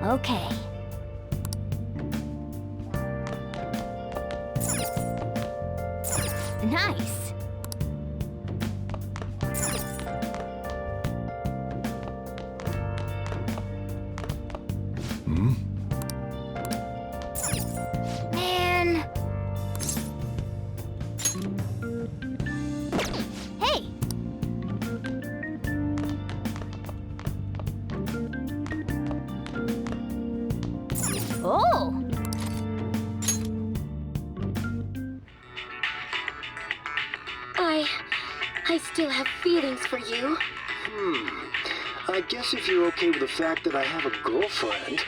Okay. Nice. Hmm? Man. Hey. Oh. I still have feelings for you. I guess if you're okay with the fact that I have a girlfriend,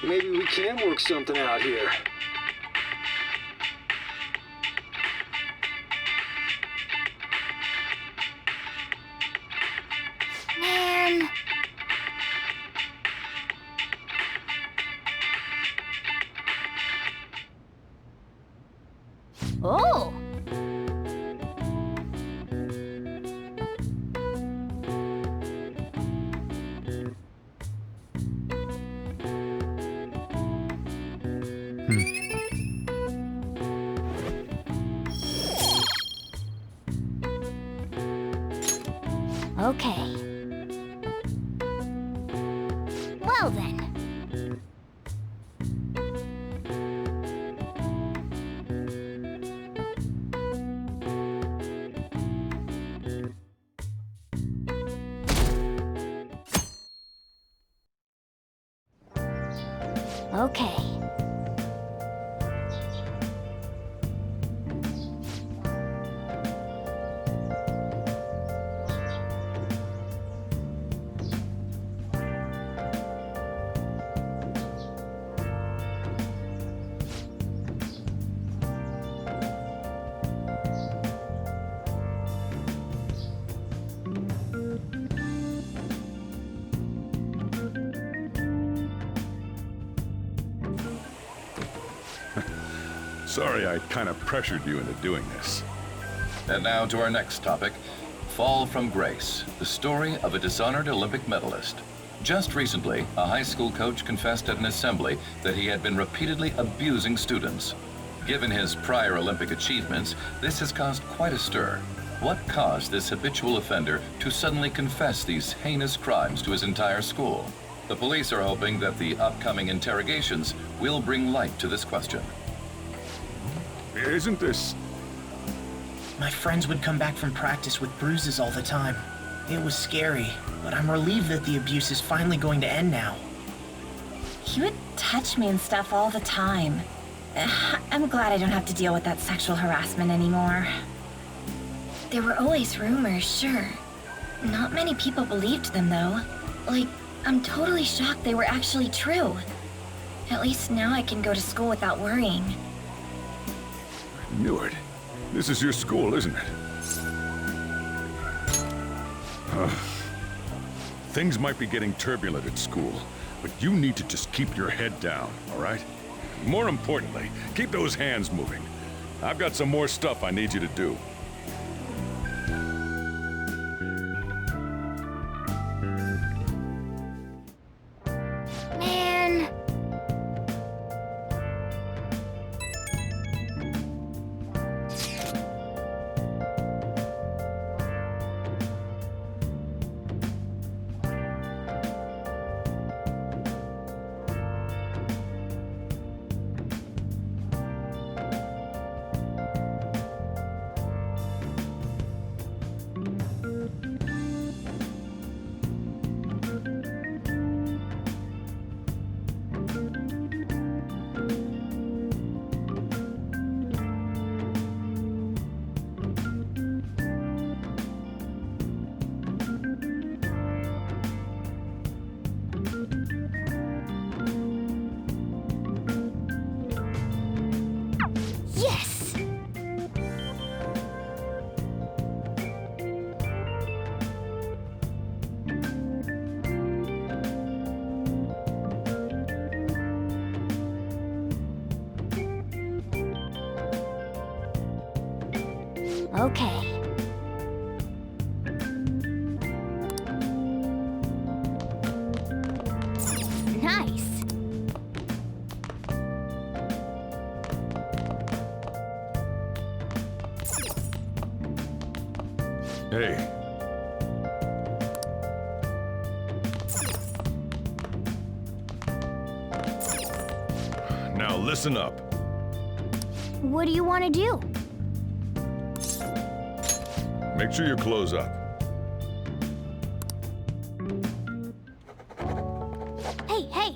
maybe we can work something out here. Man. Oh. Okay. Well then. Okay. Sorry I kind of pressured you into doing this. And now to our next topic, Fall from Grace, the story of a dishonored Olympic medalist. Just recently, a high school coach confessed at an assembly that he had been repeatedly abusing students. Given his prior Olympic achievements, this has caused quite a stir. What caused this habitual offender to suddenly confess these heinous crimes to his entire school? The police are hoping that the upcoming interrogations will bring light to this question. Isn't this... My friends would come back from practice with bruises all the time. It was scary, but I'm relieved that the abuse is finally going to end now. He would touch me and stuff all the time. I'm glad I don't have to deal with that sexual harassment anymore. There were always rumors, sure. Not many people believed them, though. Like, I'm totally shocked they were actually true. At least now I can go to school without worrying. I knew it. This is your school, isn't it? Things might be getting turbulent at school, but you need to just keep your head down, all right? More importantly, keep those hands moving. I've got some more stuff I need you to do. Man. Yes! Okay. Nice. Hey. Now listen up. What do you want to do? Make sure you close up. Hey, hey!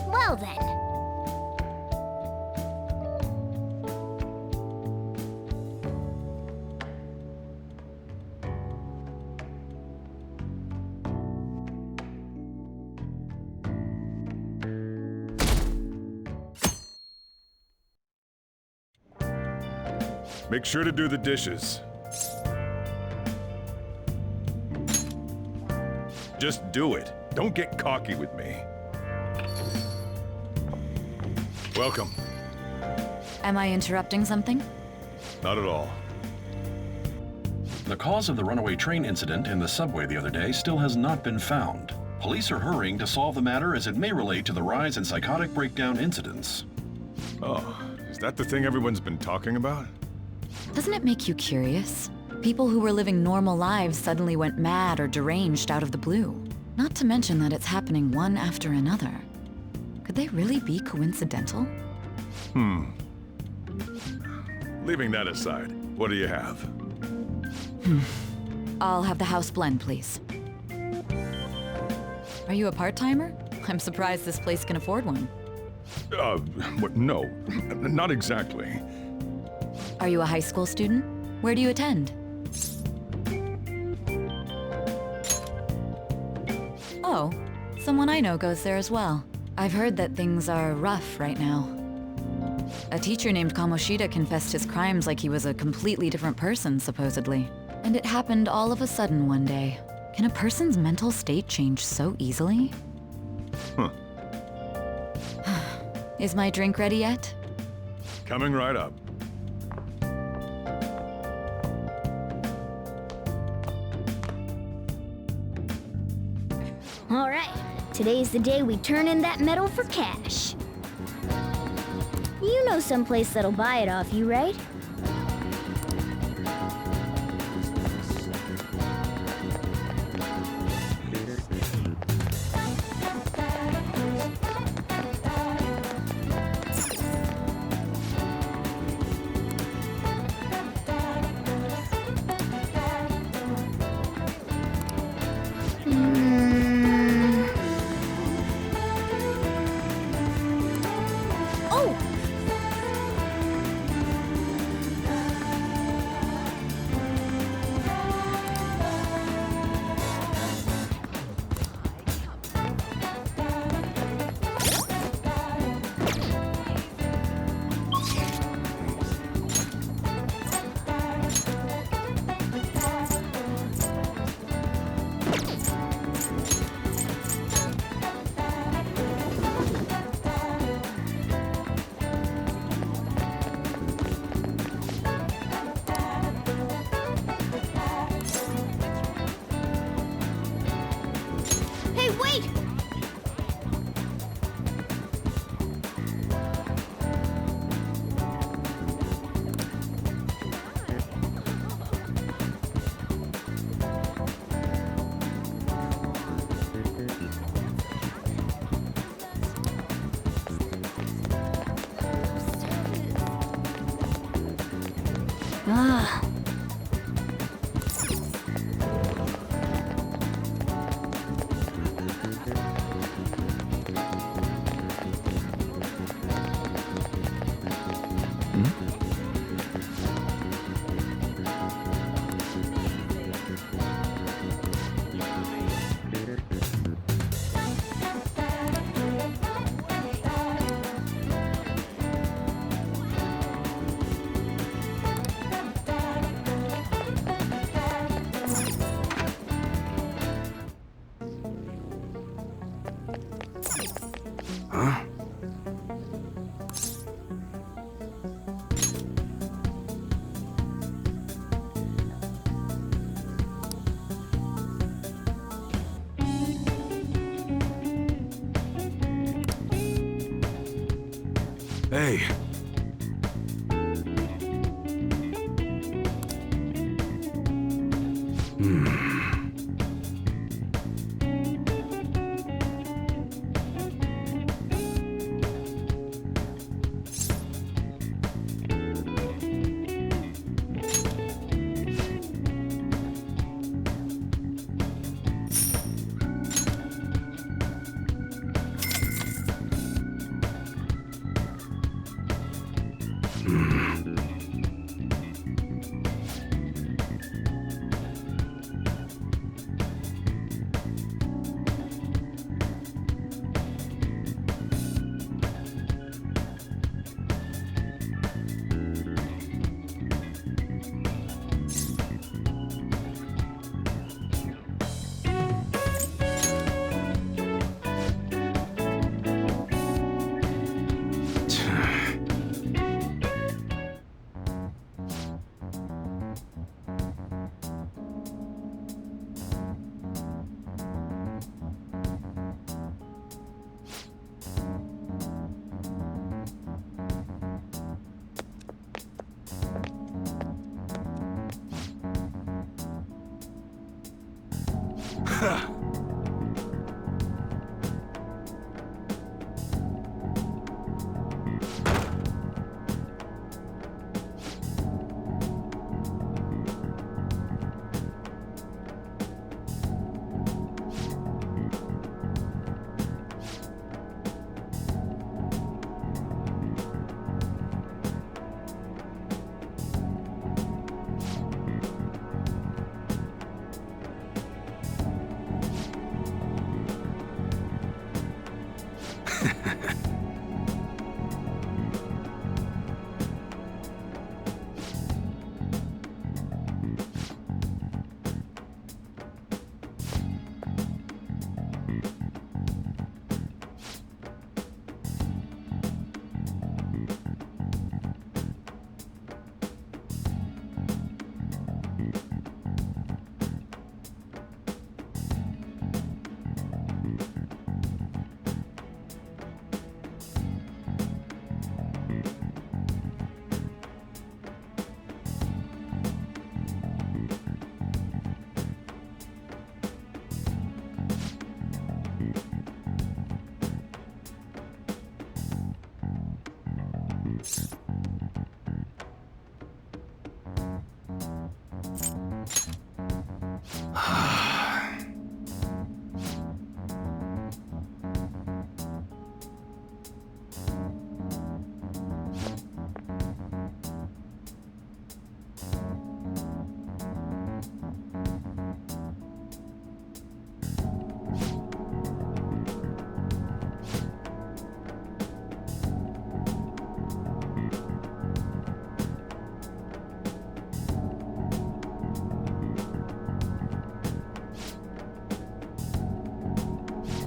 Well then. Make sure to do the dishes. Just do it. Don't get cocky with me. Welcome. Am I interrupting something? Not at all. The cause of the runaway train incident in the subway the other day still has not been found. Police are hurrying to solve the matter as it may relate to the rise in psychotic breakdown incidents. Oh, is that the thing everyone's been talking about? Doesn't it make you curious? People who were living normal lives suddenly went mad or deranged out of the blue. Not to mention that it's happening one after another. Could they really be coincidental? Leaving that aside, what do you have? I'll have the house blend, please. Are you a part-timer? I'm surprised this place can afford one. What? No, not exactly. Are you a high school student? Where do you attend? Oh, someone I know goes there as well. I've heard that things are rough right now. A teacher named Kamoshida confessed his crimes like he was a completely different person, supposedly. And it happened all of a sudden one day. Can a person's mental state change so easily? Huh. Is my drink ready yet? Coming right up. All right. Today's the day we turn in that metal for cash. You know someplace that'll buy it off you, right? Oh! Hey, wait! Ah. Hey.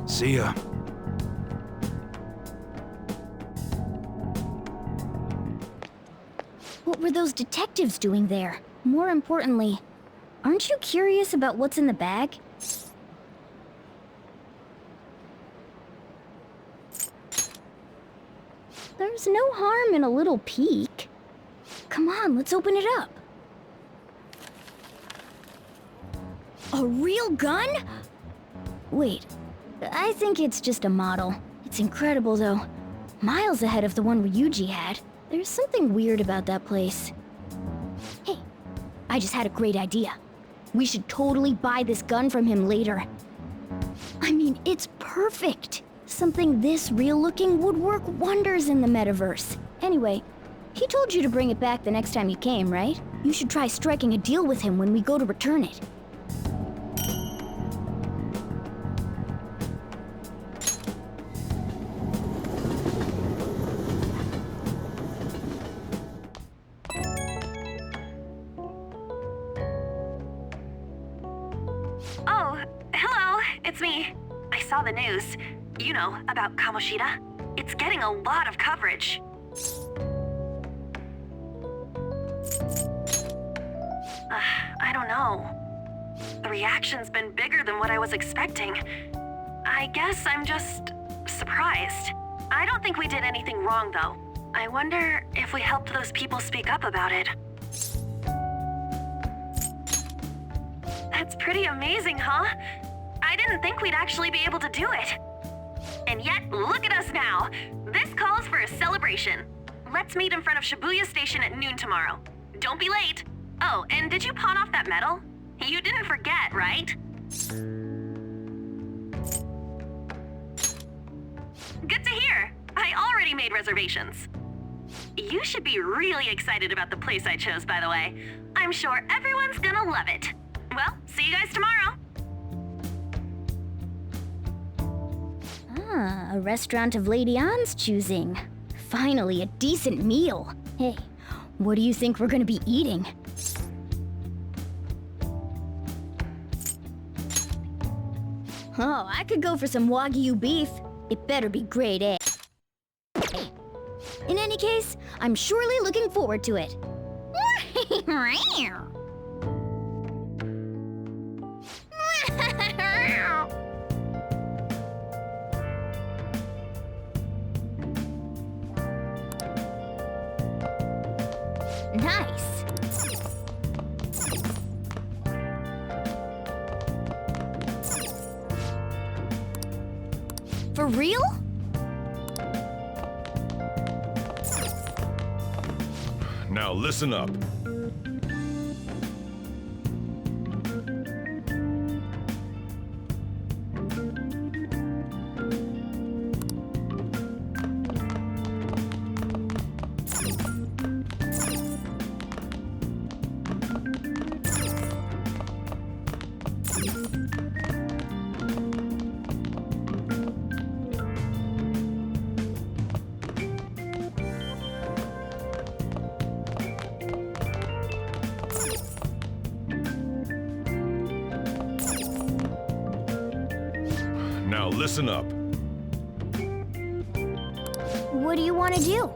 See ya. What were those detectives doing there? More importantly, aren't you curious about what's in the bag? There's no harm in a little peek. Come on, let's open it up. A real gun? Wait, I think it's just a model. It's incredible, though. Miles ahead of the one Ryuji had. There's something weird about that place. Hey, I just had a great idea. We should totally buy this gun from him later. I mean, it's perfect. Something this real-looking would work wonders in the metaverse. Anyway, he told you to bring it back the next time you came, right? You should try striking a deal with him when we go to return it. Oh, hello, it's me. I saw the news. You know, about Kamoshida. It's getting a lot of coverage. I don't know. The reaction's been bigger than what I was expecting. I guess I'm just surprised. I don't think we did anything wrong, though. I wonder if we helped those people speak up about it. That's pretty amazing, huh? I didn't think we'd actually be able to do it. And yet, look at us now. This calls for a celebration. Let's meet in front of Shibuya Station at noon tomorrow. Don't be late. Oh, and did you pawn off that medal? You didn't forget, right? Good to hear. I already made reservations. You should be really excited about the place I chose, by the way. I'm sure everyone's gonna love it. Well, see you guys tomorrow. Ah, a restaurant of Lady Ann's choosing. Finally, a decent meal. Hey, what do you think we're gonna be eating? Oh, I could go for some Wagyu beef. It better be grade A. In any case, I'm surely looking forward to it. Nice. For real? Now listen up. Now listen up. What do you want to do?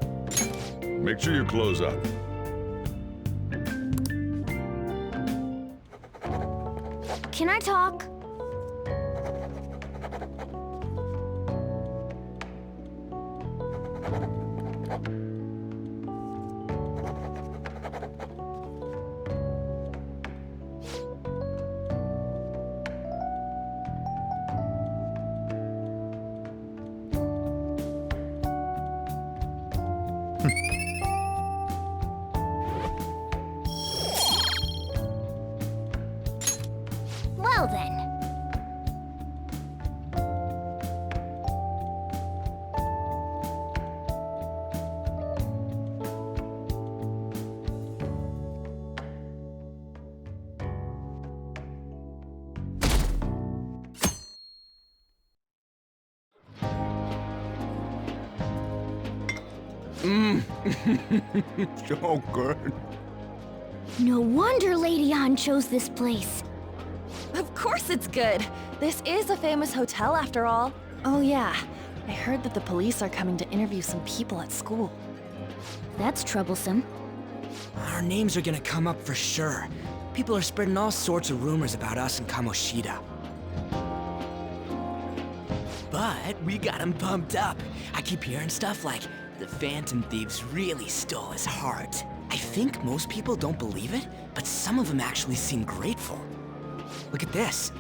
Make sure you close up. Can I talk? Well then. So good. No wonder Lady Ann chose this place. Of course it's good. This is a famous hotel after all. Oh yeah, I heard that the police are coming to interview some people at school. That's troublesome. Our names are gonna come up for sure. People are spreading all sorts of rumors about us and Kamoshida. But we got him pumped up. I keep hearing stuff like, the Phantom Thieves really stole his heart. I think most people don't believe it, but some of them actually seem grateful. Look at this.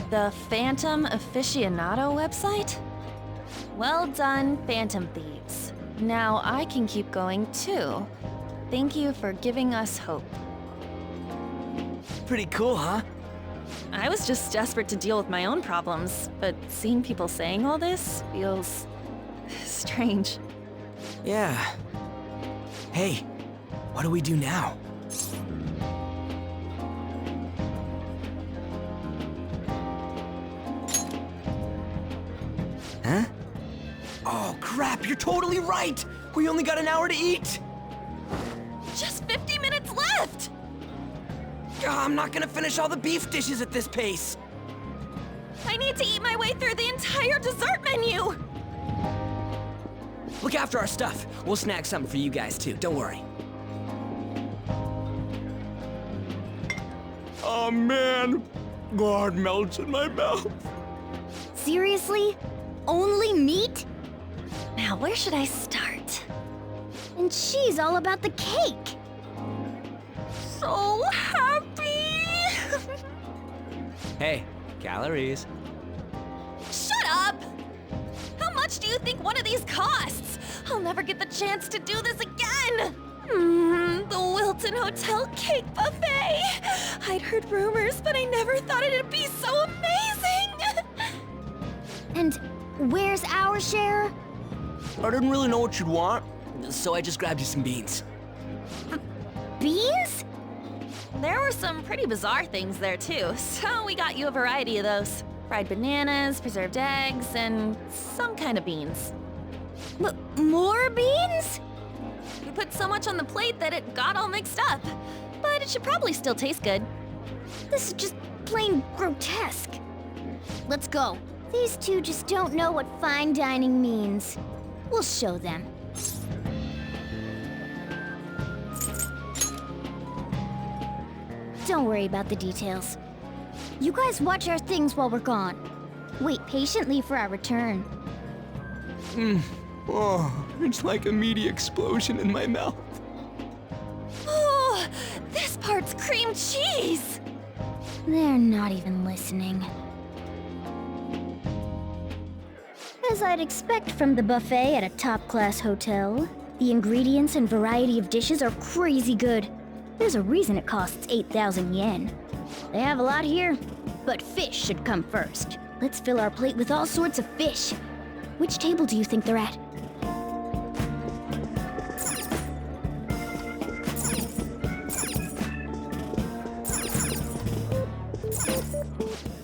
The Phantom Aficionado website? Well done, Phantom Thieves. Now I can keep going too. Thank you for giving us hope. Pretty cool, huh? I was just desperate to deal with my own problems, but seeing people saying all this feels strange. Yeah. Hey, what do we do now? Huh? Oh crap, you're totally right! We only got an hour to eat! Just 50 minutes left! I'm not gonna finish all the beef dishes at this pace! I need to eat my way through the entire dessert menu! Look after our stuff. We'll snag something for you guys too, don't worry. Oh man, God melts in my mouth. Seriously? Only meat? Now, where should I start? And she's all about the cake. So happy! Hey, calories. Shut up! How much do you think one of these costs? I'll never get the chance to do this again! The Wilton Hotel Cake Buffet! I'd heard rumors, but I never thought it'd be so amazing! And where's our share? I didn't really know what you'd want, so I just grabbed you some beans. Beans? There were some pretty bizarre things there too, so we got you a variety of those. Fried bananas, preserved eggs, and some kind of beans. More beans? You put so much on the plate that it got all mixed up. But it should probably still taste good. This is just plain grotesque. Let's go. These two just don't know what fine dining means. We'll show them. Don't worry about the details. You guys watch our things while we're gone. Wait patiently for our return. Oh, it's like a meaty explosion in my mouth. Oh, this part's cream cheese! They're not even listening. As I'd expect from the buffet at a top-class hotel, the ingredients and variety of dishes are crazy good. There's a reason it costs 8,000 yen. They have a lot here, but fish should come first. Let's fill our plate with all sorts of fish. Which table do you think they're at?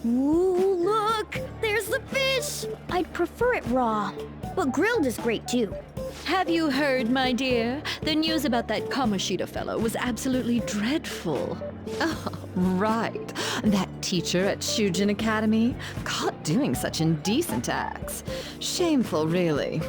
Ooh, look! There's the fish! I'd prefer it raw, but grilled is great too. Have you heard, my dear? The news about that Kamoshida fellow was absolutely dreadful. Oh, right. That teacher at Shujin Academy, caught doing such indecent acts. Shameful, really.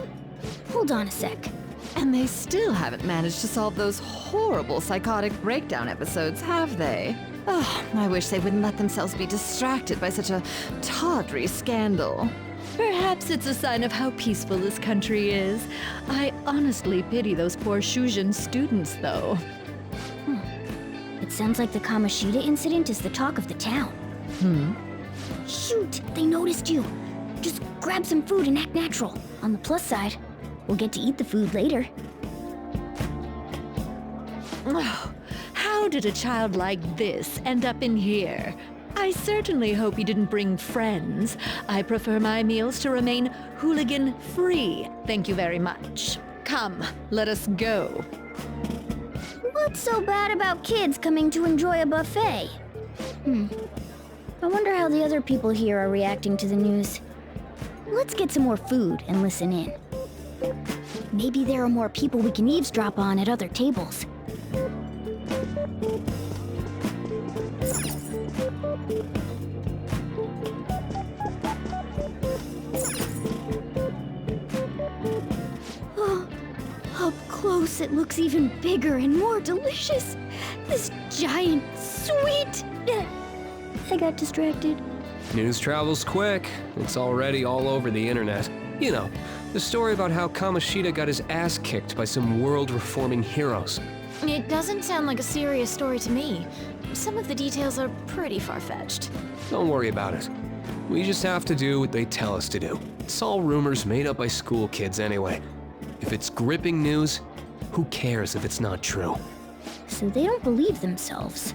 Hold on a sec. And they still haven't managed to solve those horrible psychotic breakdown episodes, have they? Oh, I wish they wouldn't let themselves be distracted by such a tawdry scandal. Perhaps it's a sign of how peaceful this country is. I honestly pity those poor Shujin students, though. It sounds like the Kamoshida incident is the talk of the town. Shoot, they noticed you. Just grab some food and act natural. On the plus side, we'll get to eat the food later. Oh, how did a child like this end up in here? I certainly hope he didn't bring friends. I prefer my meals to remain hooligan-free. Thank you very much. Come, let us go. What's so bad about kids coming to enjoy a buffet? I wonder how the other people here are reacting to the news. Let's get some more food and listen in. Maybe there are more people we can eavesdrop on at other tables. Oh, up close it looks even bigger and more delicious. This giant sweet... I got distracted. News travels quick. It's already all over the internet. You know, the story about how Kamoshida got his ass kicked by some world-reforming heroes. It doesn't sound like a serious story to me. Some of the details are pretty far-fetched. Don't worry about it. We just have to do what they tell us to do. It's all rumors made up by school kids anyway. If it's gripping news, who cares if it's not true? So they don't believe themselves.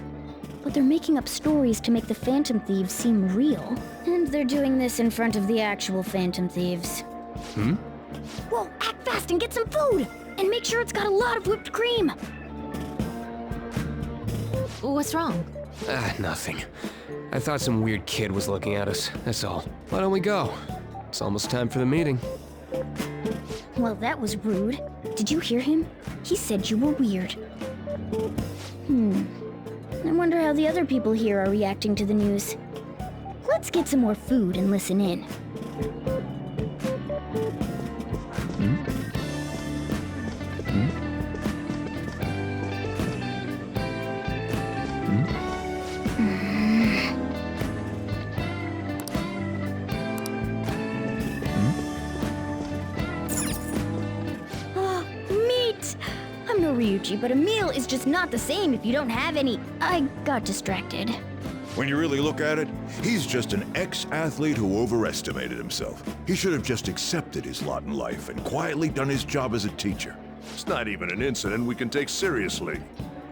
But they're making up stories to make the Phantom Thieves seem real. And they're doing this in front of the actual Phantom Thieves. Whoa, act fast and get some food! And make sure it's got a lot of whipped cream! What's wrong? Nothing. I thought some weird kid was looking at us, that's all. Why don't we go? It's almost time for the meeting. Well, that was rude. Did you hear him? He said you were weird. I wonder how the other people here are reacting to the news. Let's get some more food and listen in. Ryuji, but a meal is just not the same if you don't have any. I got distracted. When you really look at it, he's just an ex-athlete who overestimated himself. He should have just accepted his lot in life and quietly done his job as a teacher. It's not even an incident we can take seriously.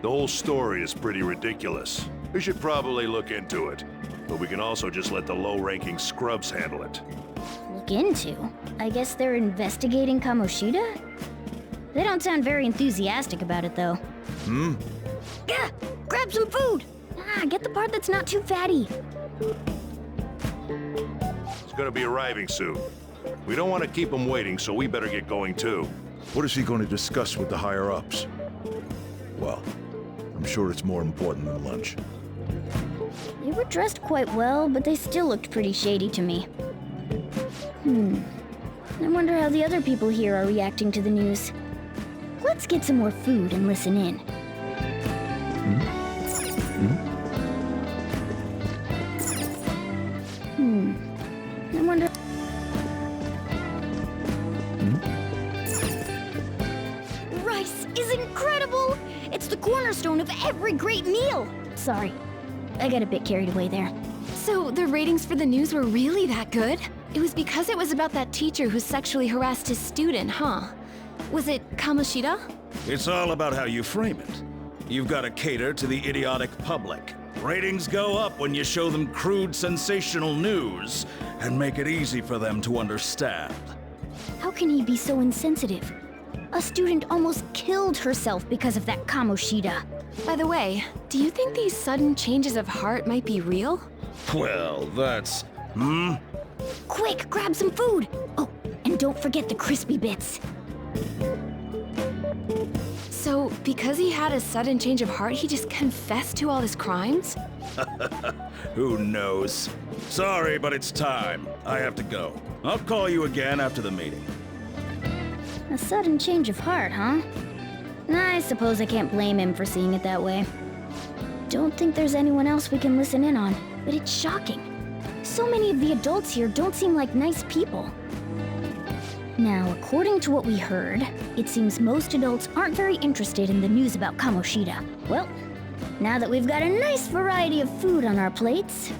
The whole story is pretty ridiculous. We should probably look into it. But we can also just let the low-ranking scrubs handle it. Look into? I guess they're investigating Kamoshida? They don't sound very enthusiastic about it, though. Gah! Grab some food! Get the part that's not too fatty. He's gonna be arriving soon. We don't want to keep him waiting, so we better get going too. What is he going to discuss with the higher-ups? Well, I'm sure it's more important than lunch. They were dressed quite well, but they still looked pretty shady to me. I wonder how the other people here are reacting to the news. Let's get some more food and listen in. I wonder... Rice is incredible! It's the cornerstone of every great meal! Sorry, I got a bit carried away there. So the ratings for the news were really that good? It was because it was about that teacher who sexually harassed his student, huh? Was it Kamoshida? It's all about how you frame it. You've got to cater to the idiotic public. Ratings go up when you show them crude, sensational news and make it easy for them to understand. How can he be so insensitive? A student almost killed herself because of that Kamoshida. By the way, do you think these sudden changes of heart might be real? Well, that's... Quick, grab some food! Oh, and don't forget the crispy bits. So, because he had a sudden change of heart, he just confessed to all his crimes? Who knows? Sorry, but it's time. I have to go. I'll call you again after the meeting. A sudden change of heart, huh? I suppose I can't blame him for seeing it that way. Don't think there's anyone else we can listen in on, but it's shocking. So many of the adults here don't seem like nice people. Now, according to what we heard, it seems most adults aren't very interested in the news about Kamoshida. Well, now that we've got a nice variety of food on our plates,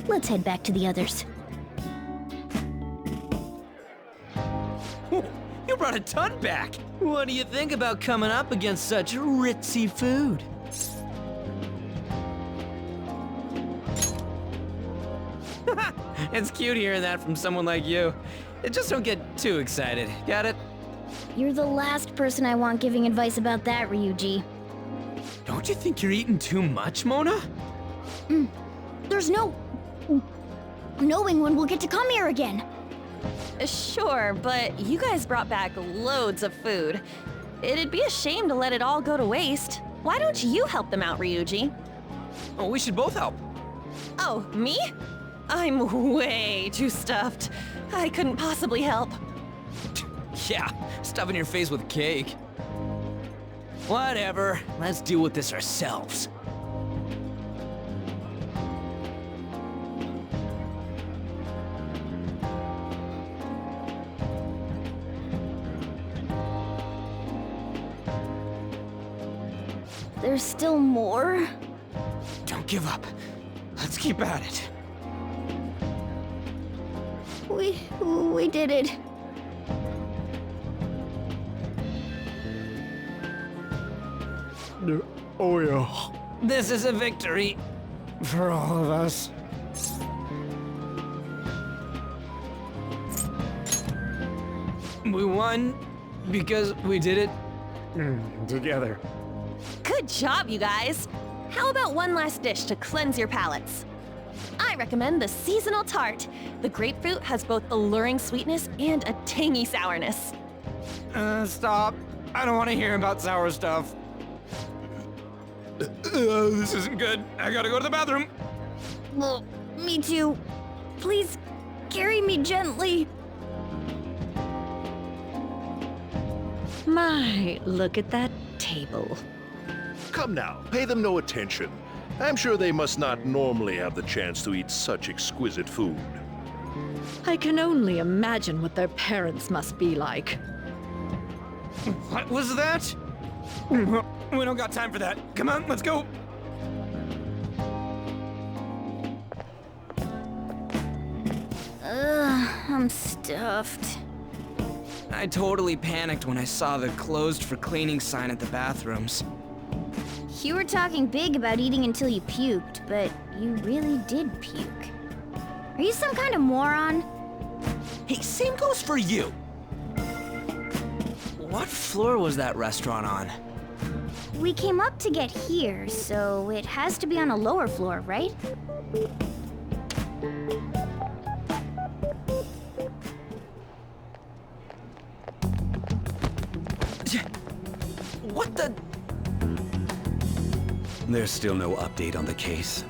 let's head back to the others. You brought a ton back! What do you think about coming up against such ritzy food? It's cute hearing that from someone like you. Just don't get too excited, got it? You're the last person I want giving advice about that, Ryuji. Don't you think you're eating too much, Mona? There's no... knowing when we'll get to come here again. Sure, but you guys brought back loads of food. It'd be a shame to let it all go to waste. Why don't you help them out, Ryuji? Oh, we should both help. Oh, me? I'm way too stuffed. I couldn't possibly help. Yeah, stuffing your face with cake. Whatever, let's deal with this ourselves. There's still more? Don't give up. Let's keep at it. We did it. Oh yeah. This is a victory for all of us. We won because we did it together. Good job, you guys. How about one last dish to cleanse your palates? I recommend the seasonal tart. The grapefruit has both alluring sweetness and a tangy sourness. Stop. I don't want to hear about sour stuff. This isn't good. I gotta go to the bathroom. Well, me too. Please, carry me gently. My, look at that table. Come now, pay them no attention. I'm sure they must not normally have the chance to eat such exquisite food. I can only imagine what their parents must be like. What was that? We don't got time for that. Come on, let's go. Ugh, I'm stuffed. I totally panicked when I saw the closed for cleaning sign at the bathrooms. You were talking big about eating until you puked, but you really did puke. Are you some kind of moron? Hey, same goes for you. What floor was that restaurant on? We came up to get here, so it has to be on a lower floor, right? What the? There's still no update on the case.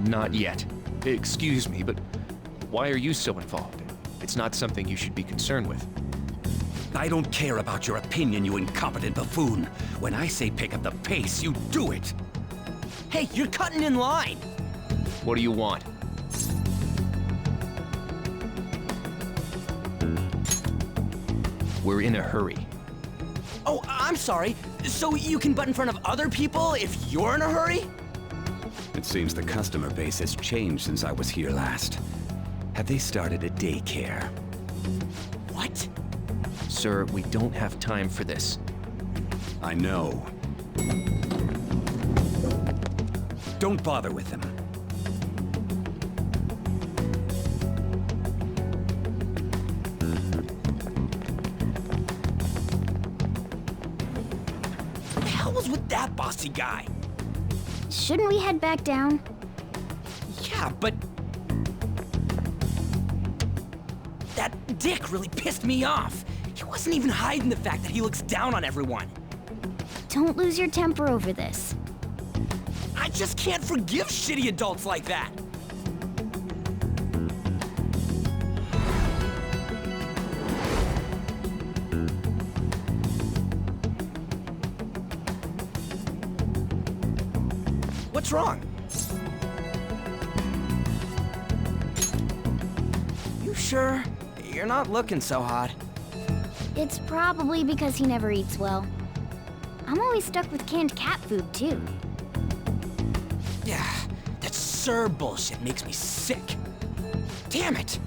Not yet. Excuse me, but why are you so involved? It's not something you should be concerned with. I don't care about your opinion, you incompetent buffoon. When I say pick up the pace, you do it. Hey, you're cutting in line. What do you want? We're in a hurry. Oh, I'm sorry. So you can butt in front of other people if you're in a hurry? It seems the customer base has changed since I was here last. Have they started a daycare? What? Sir, we don't have time for this. I know. Don't bother with them. What the hell was with that bossy guy? Shouldn't we head back down? Yeah, but... that dick really pissed me off. He wasn't even hiding the fact that he looks down on everyone. Don't lose your temper over this. I just can't forgive shitty adults like that. What's wrong? You sure? You're not looking so hot. It's probably because he never eats well. I'm always stuck with canned cat food, too. Yeah, that Sir bullshit makes me sick. Damn it!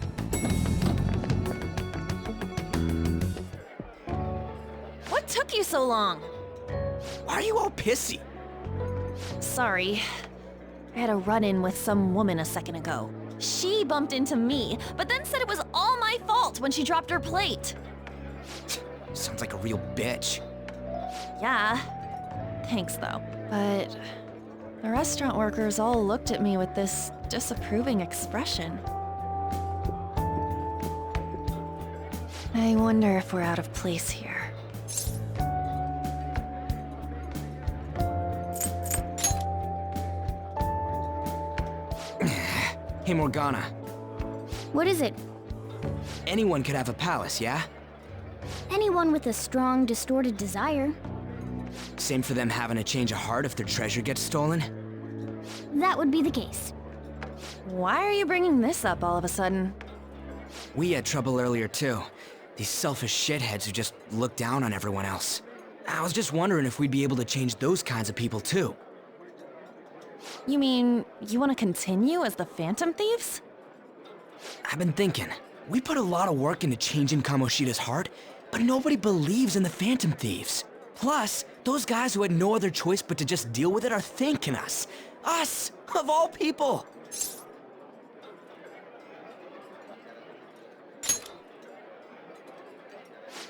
What took you so long? Why are you all pissy? Sorry. I had a run-in with some woman a second ago. She bumped into me, but then said it was all my fault when she dropped her plate. Sounds like a real bitch. Yeah. Thanks, though. But the restaurant workers all looked at me with this disapproving expression. I wonder if we're out of place here. Hey, Morgana. What is it? Anyone could have a palace, yeah? Anyone with a strong, distorted desire. Same for them having a change of heart if their treasure gets stolen? That would be the case. Why are you bringing this up all of a sudden? We had trouble earlier, too. These selfish shitheads who just look down on everyone else. I was just wondering if we'd be able to change those kinds of people, too. You mean, you want to continue as the Phantom Thieves? I've been thinking. We put a lot of work into changing Kamoshida's heart, but nobody believes in the Phantom Thieves. Plus, those guys who had no other choice but to just deal with it are thanking us. Us, of all people!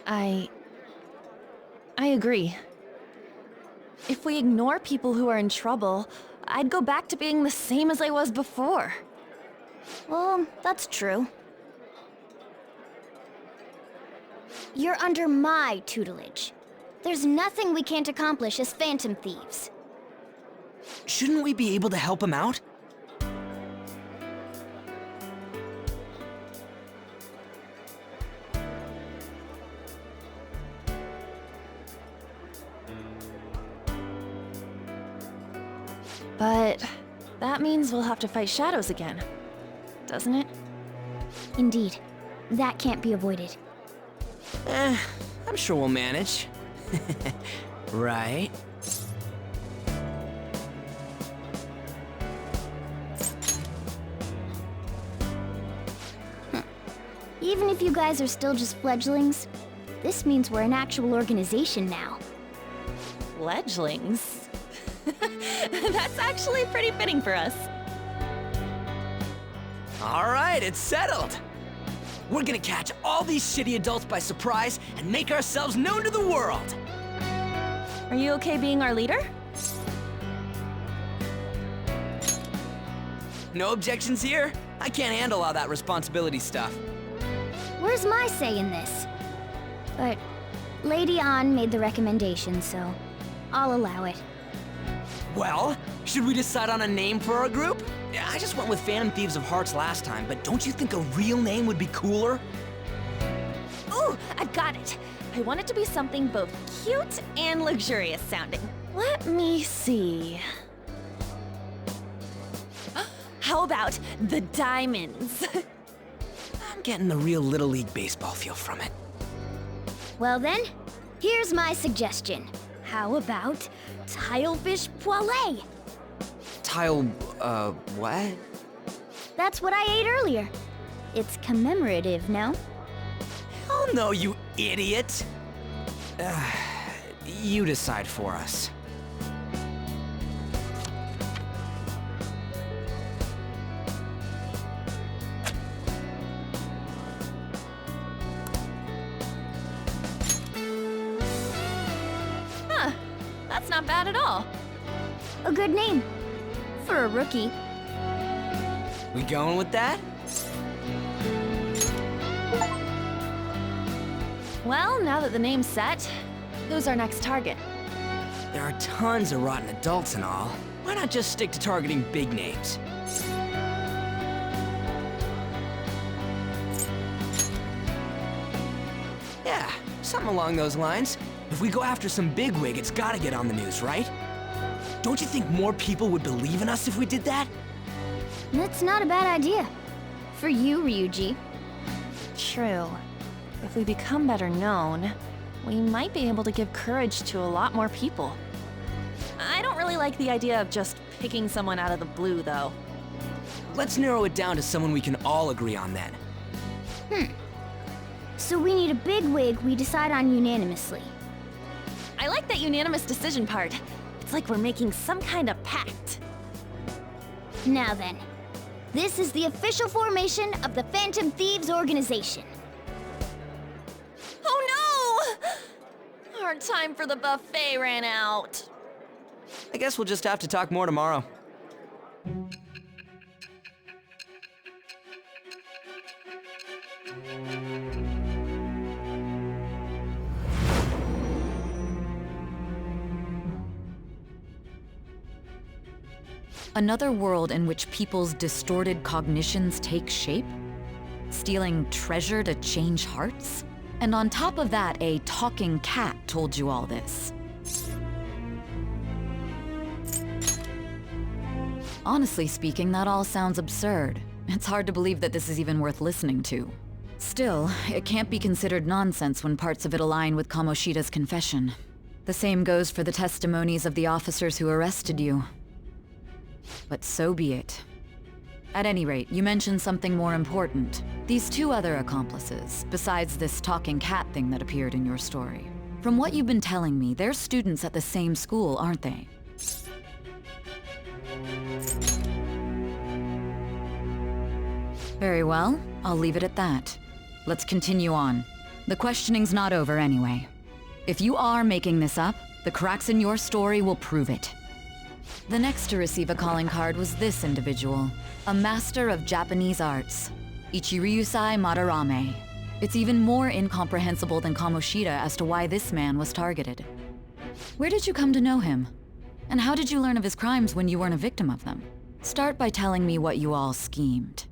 I agree. If we ignore people who are in trouble, I'd go back to being the same as I was before. Well, that's true. You're under my tutelage. There's nothing we can't accomplish as Phantom Thieves. Shouldn't we be able to help him out? But that means we'll have to fight shadows again, doesn't it? Indeed. That can't be avoided. I'm sure we'll manage. Right? Even if you guys are still just fledglings, this means we're an actual organization now. Fledglings? That's actually pretty fitting for us. All right, it's settled. We're gonna catch all these shitty adults by surprise and make ourselves known to the world. Are you okay being our leader? No objections here? I can't handle all that responsibility stuff. Where's my say in this? But Lady An made the recommendation, so I'll allow it. Well, should we decide on a name for our group? Yeah, I just went with Phantom Thieves of Hearts last time, but don't you think a real name would be cooler? Ooh, I've got it. I want it to be something both cute and luxurious sounding. Let me see. How about the Diamonds? I'm getting the real Little League Baseball feel from it. Well then, here's my suggestion. How about Tilefish Poêlée? What? That's what I ate earlier. It's commemorative, no? Oh no, you idiot! You decide for us. Huh, that's not bad at all. A good name. For a rookie. We going with that? Well, now that the name's set, who's our next target? There are tons of rotten adults and all. Why not just stick to targeting big names? Yeah, something along those lines. If we go after some bigwig, it's gotta get on the news, right? Don't you think more people would believe in us if we did that? That's not a bad idea. For you, Ryuji. True. If we become better known, we might be able to give courage to a lot more people. I don't really like the idea of just picking someone out of the blue, though. Let's narrow it down to someone we can all agree on then. So we need a bigwig we decide on unanimously. I like that unanimous decision part. It's like we're making some kind of pact. Now then, this is the official formation of the Phantom Thieves organization. Oh no! Our time for the buffet ran out. I guess we'll just have to talk more tomorrow. Another world in which people's distorted cognitions take shape? Stealing treasure to change hearts? And on top of that, a talking cat told you all this. Honestly speaking, that all sounds absurd. It's hard to believe that this is even worth listening to. Still, it can't be considered nonsense when parts of it align with Kamoshida's confession. The same goes for the testimonies of the officers who arrested you. But so be it. At any rate, you mentioned something more important. These two other accomplices, besides this talking cat thing that appeared in your story. From what you've been telling me, they're students at the same school, aren't they? Very well, I'll leave it at that. Let's continue on. The questioning's not over anyway. If you are making this up, the cracks in your story will prove it. The next to receive a calling card was this individual, a master of Japanese arts, Ichiryusai Madarame. It's even more incomprehensible than Kamoshida as to why this man was targeted. Where did you come to know him? And how did you learn of his crimes when you weren't a victim of them? Start by telling me what you all schemed.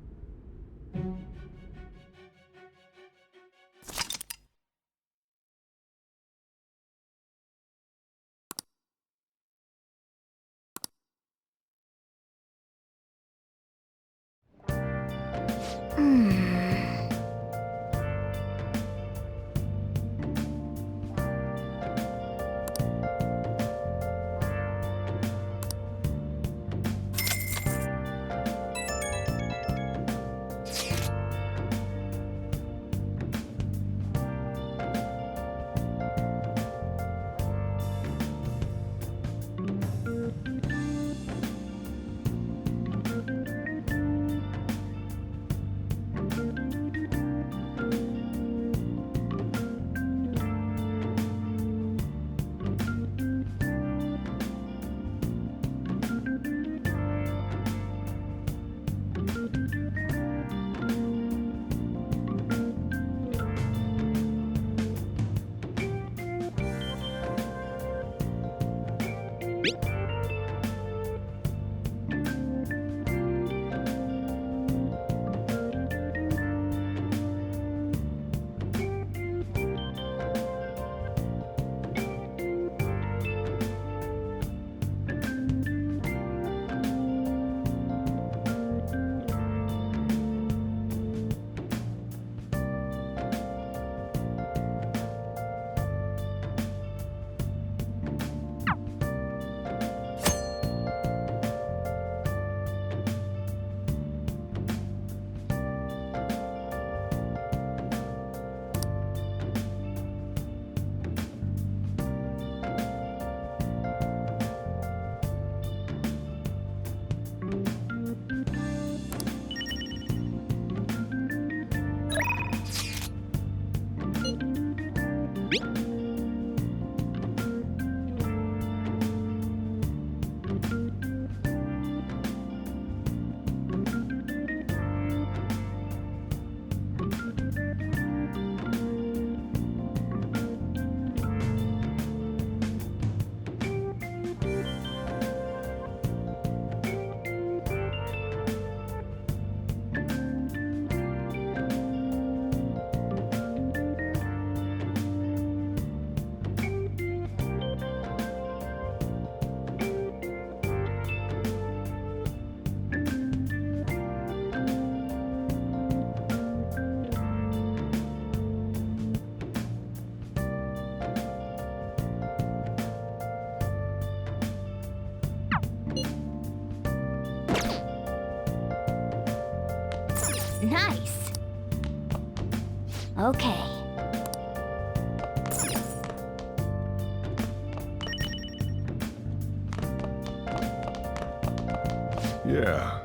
Nice. Okay. Yeah.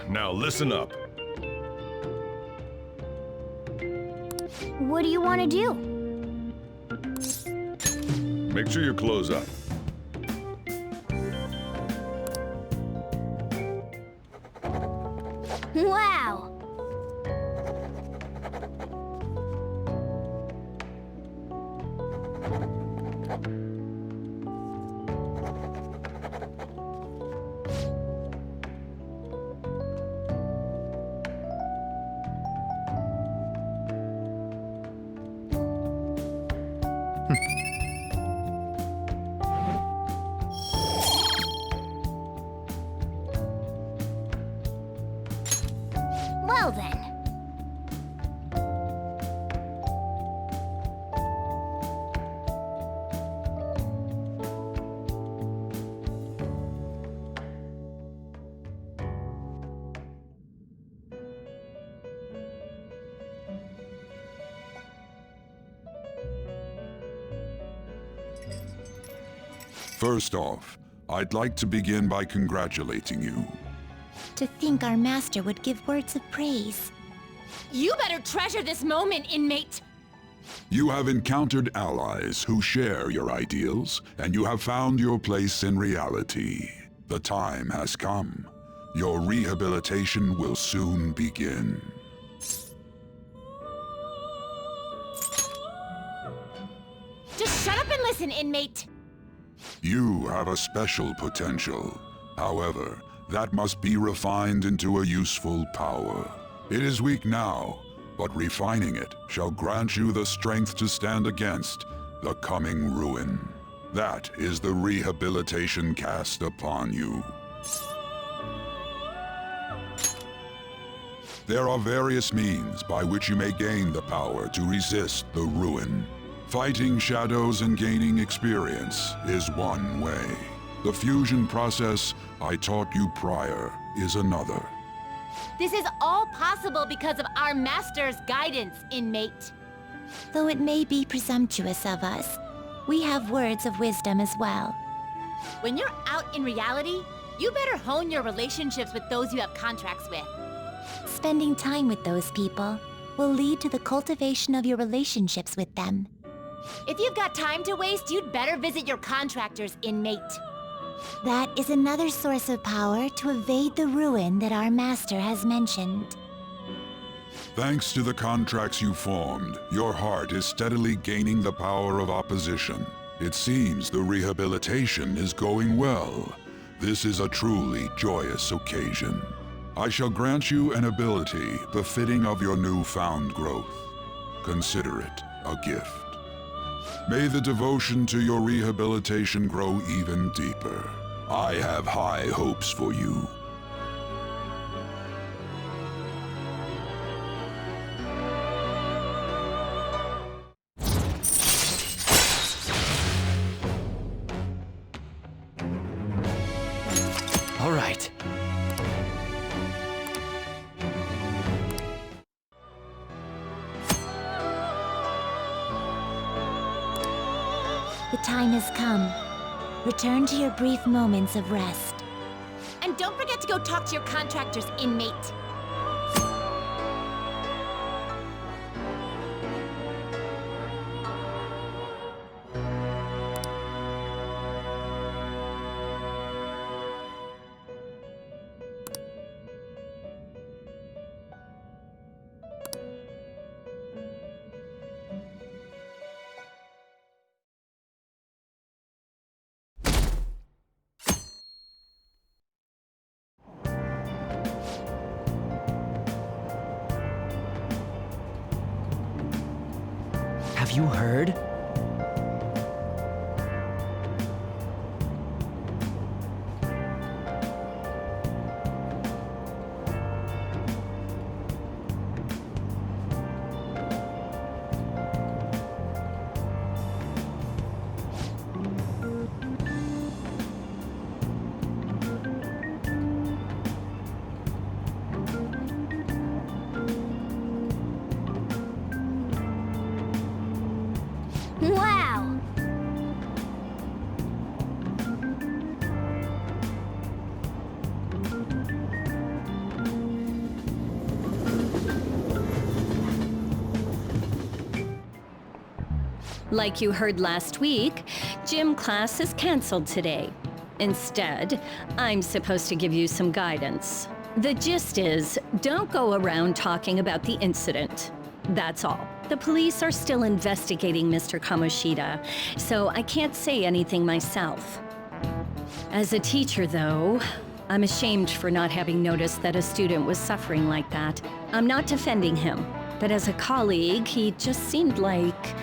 Now listen up. What do you want to do? Make sure your clothes up. Wow! Well then. First off, I'd like to begin by congratulating you. To think our master would give words of praise. You better treasure this moment, inmate! You have encountered allies who share your ideals, and you have found your place in reality. The time has come. Your rehabilitation will soon begin. Just shut up and listen, inmate! You have a special potential. However, that must be refined into a useful power. It is weak now, but refining it shall grant you the strength to stand against the coming ruin. That is the rehabilitation cast upon you. There are various means by which you may gain the power to resist the ruin. Fighting shadows and gaining experience is one way. The fusion process I taught you prior is another. This is all possible because of our master's guidance, inmate. Though it may be presumptuous of us, we have words of wisdom as well. When you're out in reality, you better hone your relationships with those you have contracts with. Spending time with those people will lead to the cultivation of your relationships with them. If you've got time to waste, you'd better visit your contractor's inmate. That is another source of power to evade the ruin that our master has mentioned. Thanks to the contracts you formed, your heart is steadily gaining the power of opposition. It seems the rehabilitation is going well. This is a truly joyous occasion. I shall grant you an ability befitting of your newfound growth. Consider it a gift. May the devotion to your rehabilitation grow even deeper. I have high hopes for you. All right. The time has come. Return to your brief moments of rest. And don't forget to go talk to your contractor's inmate. Have you heard? Wow! Like you heard last week, gym class is canceled today. Instead, I'm supposed to give you some guidance. The gist is, don't go around talking about the incident. That's all. The police are still investigating Mr. Kamoshida, so I can't say anything myself. As a teacher, though, I'm ashamed for not having noticed that a student was suffering like that. I'm not defending him, but as a colleague, he just seemed like,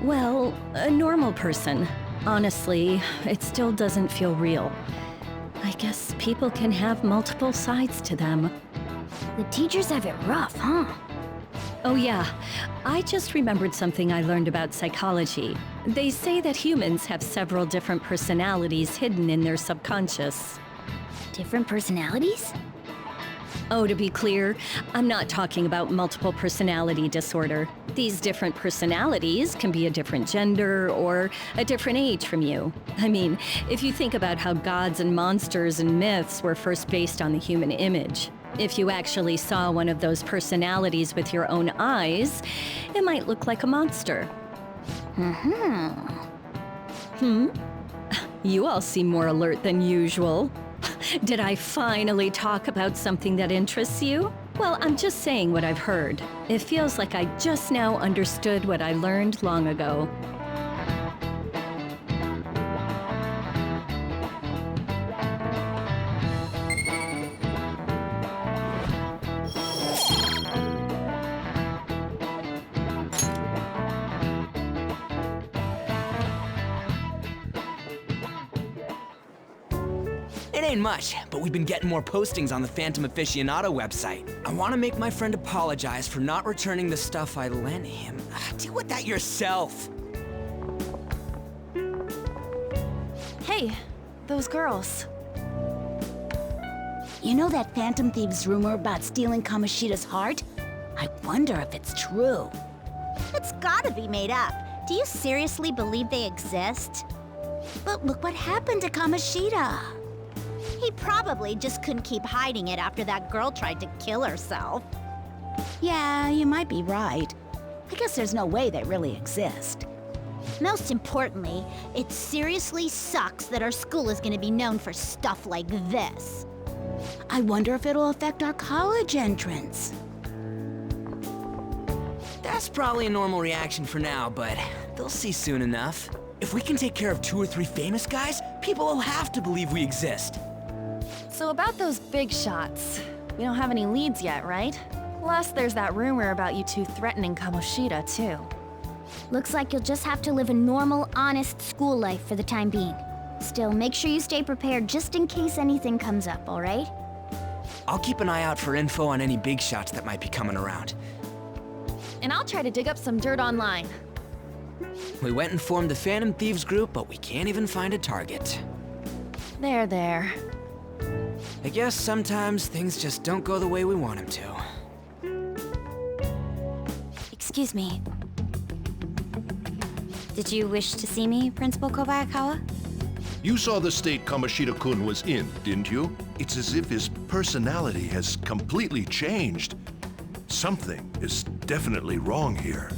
well, a normal person. Honestly, it still doesn't feel real. I guess people can have multiple sides to them. The teachers have it rough, huh? Oh yeah, I just remembered something I learned about psychology. They say that humans have several different personalities hidden in their subconscious. Different personalities? Oh, to be clear, I'm not talking about multiple personality disorder. These different personalities can be a different gender or a different age from you. I mean, if you think about how gods and monsters and myths were first based on the human image, if you actually saw one of those personalities with your own eyes, it might look like a monster. You all seem more alert than usual. Did I finally talk about something that interests you? Well, I'm just saying what I've heard. It feels like I just now understood what I learned long ago. It ain't much, but we've been getting more postings on the Phantom Aficionado website. I want to make my friend apologize for not returning the stuff I lent him. Deal with that yourself. Hey, those girls. You know that Phantom Thieves rumor about stealing Kamoshida's heart? I wonder if it's true. It's gotta be made up. Do you seriously believe they exist? But look what happened to Kamoshida. He probably just couldn't keep hiding it after that girl tried to kill herself. Yeah, you might be right. I guess there's no way they really exist. Most importantly, it seriously sucks that our school is gonna be known for stuff like this. I wonder if it'll affect our college entrance. That's probably a normal reaction for now, but they'll see soon enough. If we can take care of 2 or 3 famous guys, people will have to believe we exist. So about those big shots, we don't have any leads yet, right? Plus, there's that rumor about you two threatening Kamoshida, too. Looks like you'll just have to live a normal, honest school life for the time being. Still, make sure you stay prepared just in case anything comes up, alright? I'll keep an eye out for info on any big shots that might be coming around. And I'll try to dig up some dirt online. We went and formed the Phantom Thieves group, but we can't even find a target. There. I guess sometimes things just don't go the way we want them to. Excuse me. Did you wish to see me, Principal Kobayakawa? You saw the state Kamoshida-kun was in, didn't you? It's as if his personality has completely changed. Something is definitely wrong here.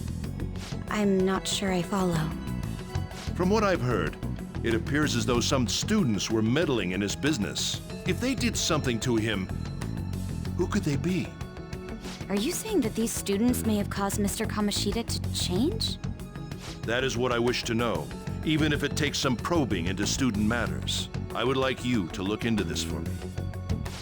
I'm not sure I follow. From what I've heard, it appears as though some students were meddling in his business. If they did something to him, who could they be? Are you saying that these students may have caused Mr. Kamoshida to change? That is what I wish to know, even if it takes some probing into student matters. I would like you to look into this for me.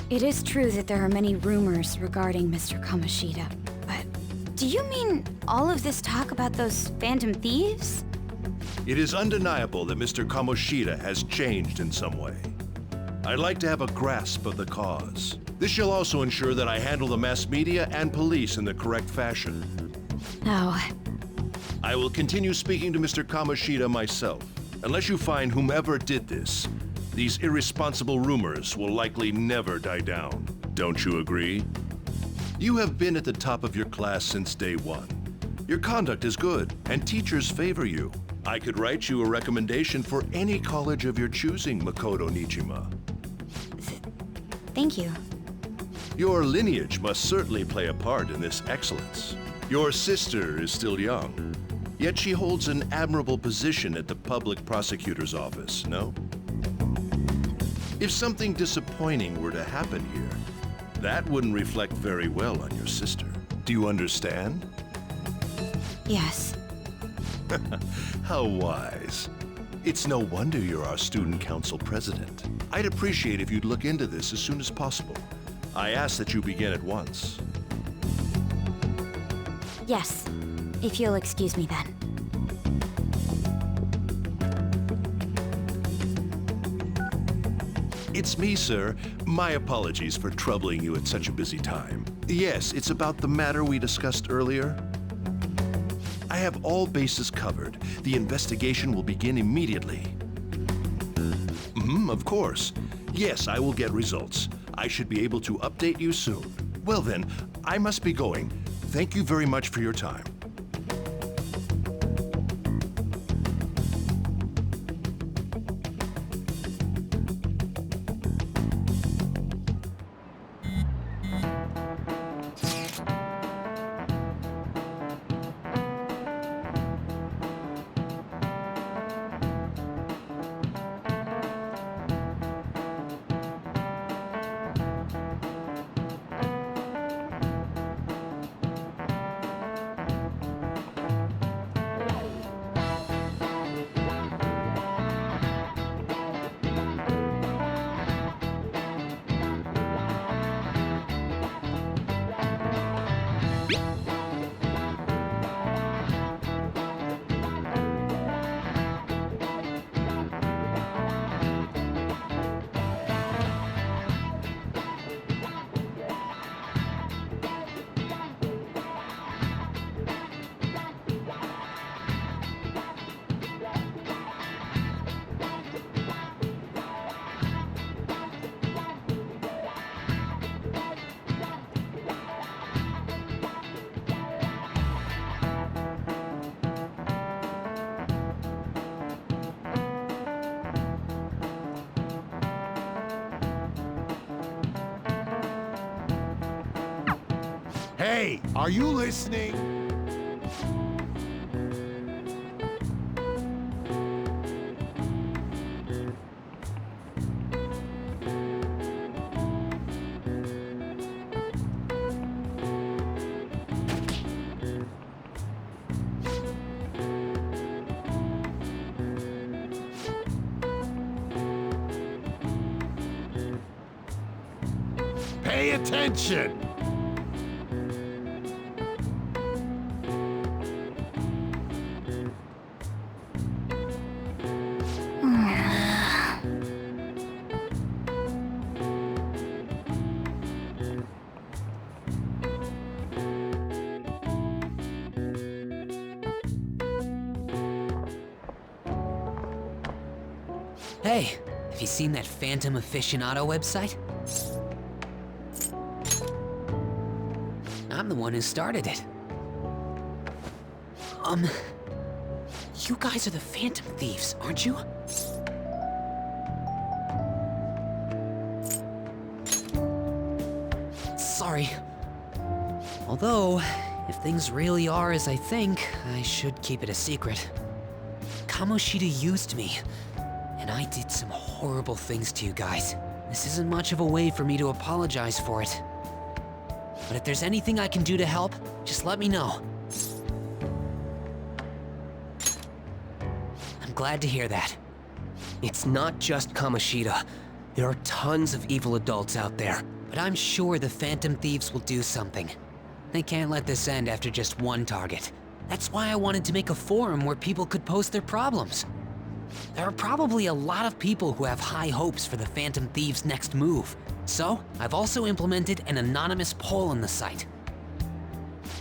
It is true that there are many rumors regarding Mr. Kamoshida, but do you mean all of this talk about those Phantom Thieves? It is undeniable that Mr. Kamoshida has changed in some way. I'd like to have a grasp of the cause. This shall also ensure that I handle the mass media and police in the correct fashion. Oh. I will continue speaking to Mr. Kamoshida myself. Unless you find whomever did this, these irresponsible rumors will likely never die down. Don't you agree? You have been at the top of your class since day one. Your conduct is good, and teachers favor you. I could write you a recommendation for any college of your choosing, Makoto Nijima. Thank you. Your lineage must certainly play a part in this excellence. Your sister is still young, yet she holds an admirable position at the public prosecutor's office, no? If something disappointing were to happen here, that wouldn't reflect very well on your sister. Do you understand? Yes. How wise. It's no wonder you're our student council president. I'd appreciate if you'd look into this as soon as possible. I ask that you begin at once. Yes. If you'll excuse me then. It's me, sir. My apologies for troubling you at such a busy time. Yes, it's about the matter we discussed earlier. I have all bases covered. The investigation will begin immediately. Of course. Yes, I will get results. I should be able to update you soon. Well then, I must be going. Thank you very much for your time. Hey, are you listening? Pay attention! Hey, have you seen that Phantom Aficionado website? I'm the one who started it. You guys are the Phantom Thieves, aren't you? Sorry. Although, if things really are as I think, I should keep it a secret. Kamoshida used me, and I did some horrible things to you guys. This isn't much of a way for me to apologize for it. But if there's anything I can do to help, just let me know. I'm glad to hear that. It's not just Kamoshida. There are tons of evil adults out there. But I'm sure the Phantom Thieves will do something. They can't let this end after just one target. That's why I wanted to make a forum where people could post their problems. There are probably a lot of people who have high hopes for the Phantom Thieves' next move. So, I've also implemented an anonymous poll on the site.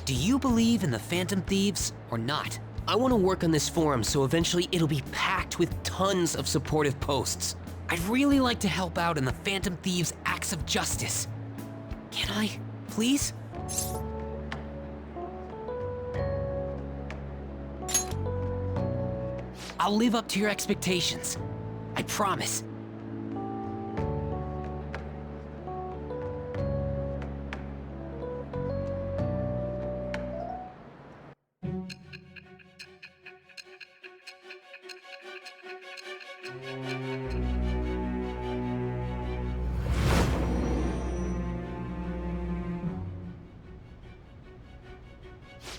Do you believe in the Phantom Thieves or not? I want to work on this forum so eventually it'll be packed with tons of supportive posts. I'd really like to help out in the Phantom Thieves' acts of justice. Can I, please? I'll live up to your expectations. I promise.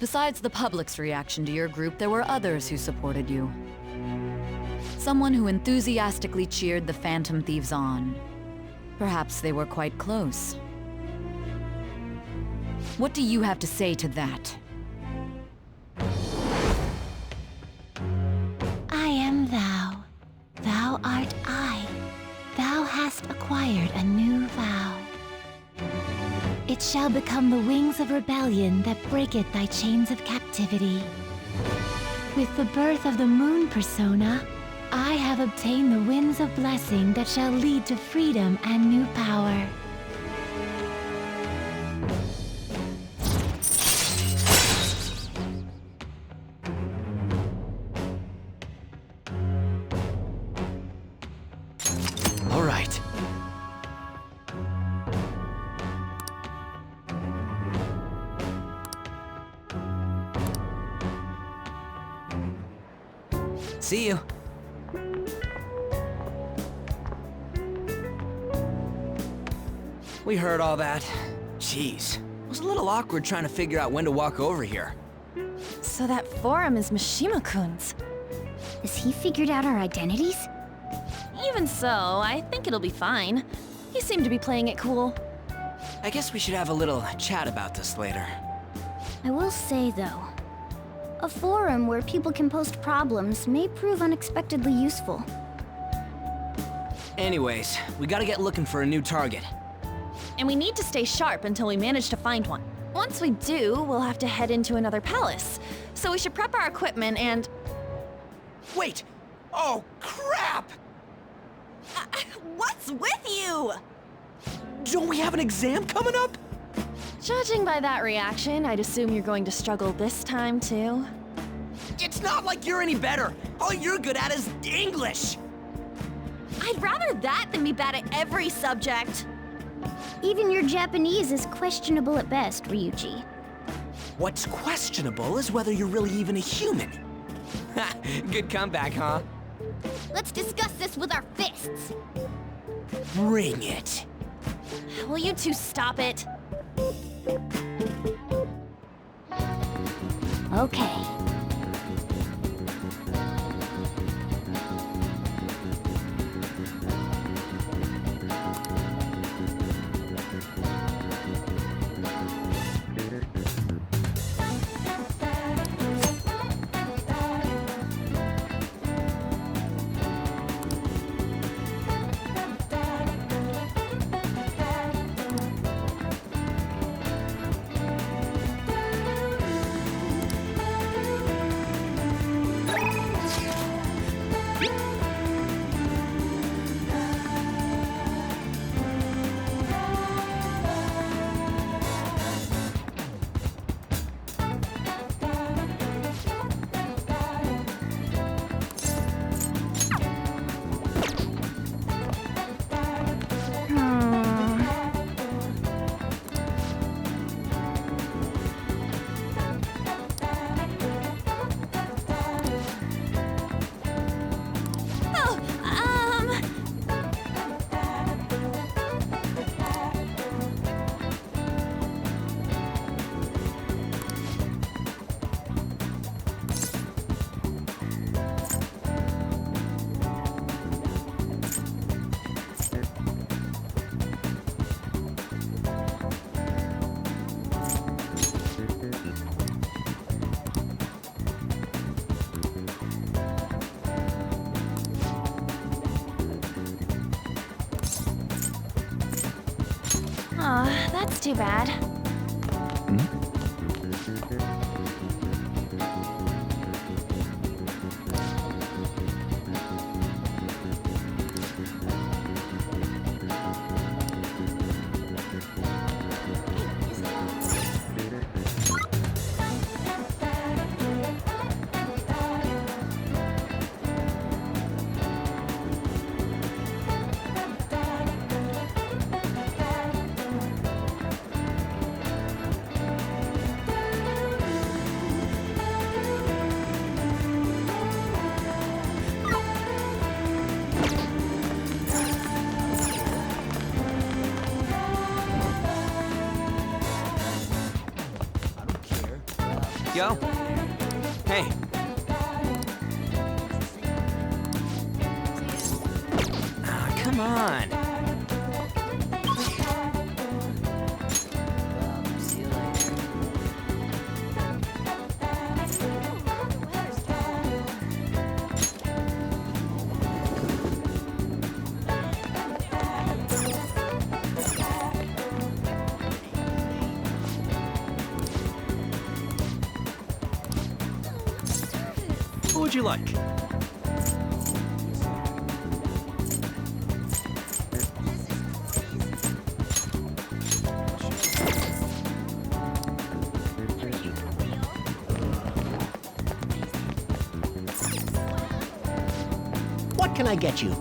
Besides the public's reaction to your group, there were others who supported you. Someone who enthusiastically cheered the Phantom Thieves on. Perhaps they were quite close. What do you have to say to that? I am thou. Thou art I. Thou hast acquired a new vow. It shall become the wings of rebellion that breaketh thy chains of captivity. With the birth of the moon persona, I have obtained the winds of blessing that shall lead to freedom and new power. All right. See you. We heard all that. Jeez. It was a little awkward trying to figure out when to walk over here. So that forum is Mishima-kun's. Has he figured out our identities? Even so, I think it'll be fine. He seemed to be playing it cool. I guess we should have a little chat about this later. I will say, though, a forum where people can post problems may prove unexpectedly useful. Anyways, we gotta get looking for a new target. And we need to stay sharp until we manage to find one. Once we do, we'll have to head into another palace. So we should prep our equipment and... Wait! Oh, crap! What's with you? Don't we have an exam coming up? Judging by that reaction, I'd assume you're going to struggle this time, too. It's not like you're any better. All you're good at is English. I'd rather that than be bad at every subject. Even your Japanese is questionable at best, Ryuji. What's questionable is whether you're really even a human. Good comeback, huh? Let's discuss this with our fists. Bring it. Will you two stop it? Okay, That's too bad. Yo. Hey. Ah, come on. What would you like? What can I get you?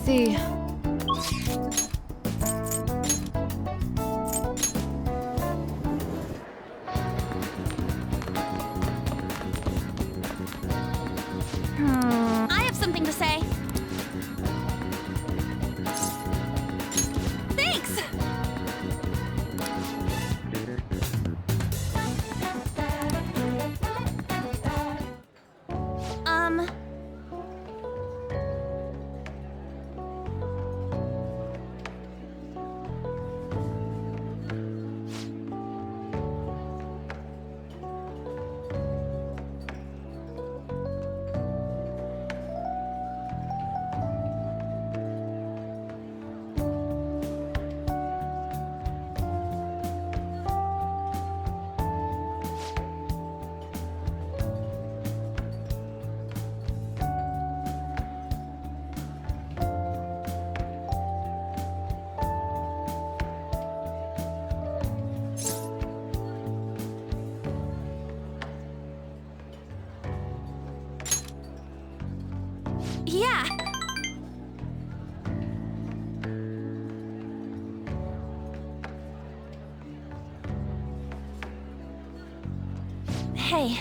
See. I have something to say. Thanks! Yeah. Hey.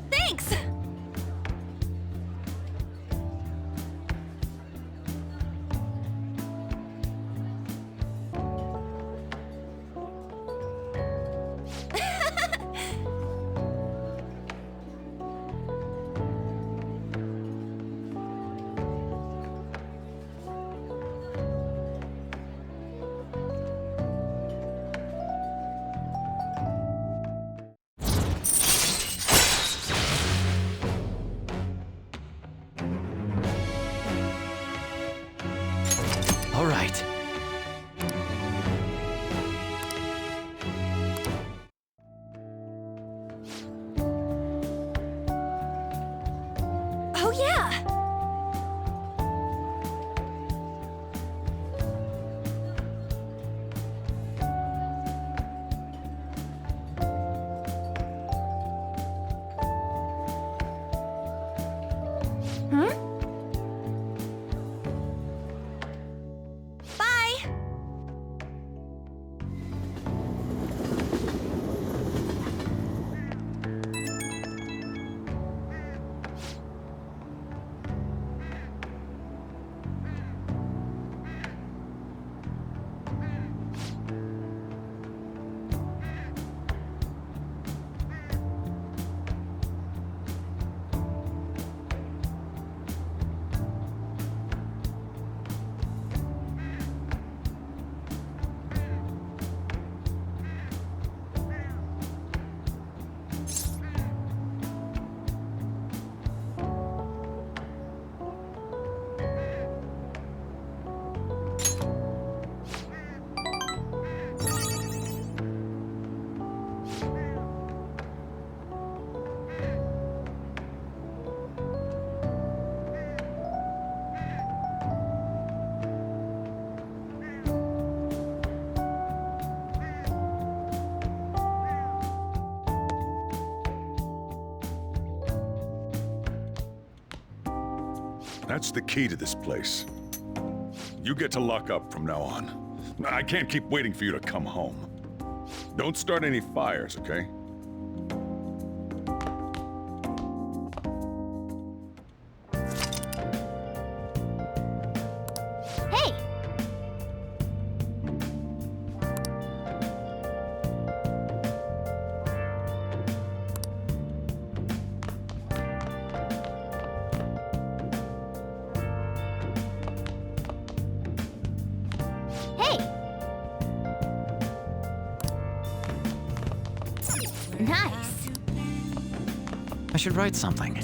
Thanks! All right. Oh yeah! Hmm? Bye! That's the key to this place. You get to lock up from now on. I can't keep waiting for you to come home. Don't start any fires, okay? Hey! Hey! Nice. I should write something.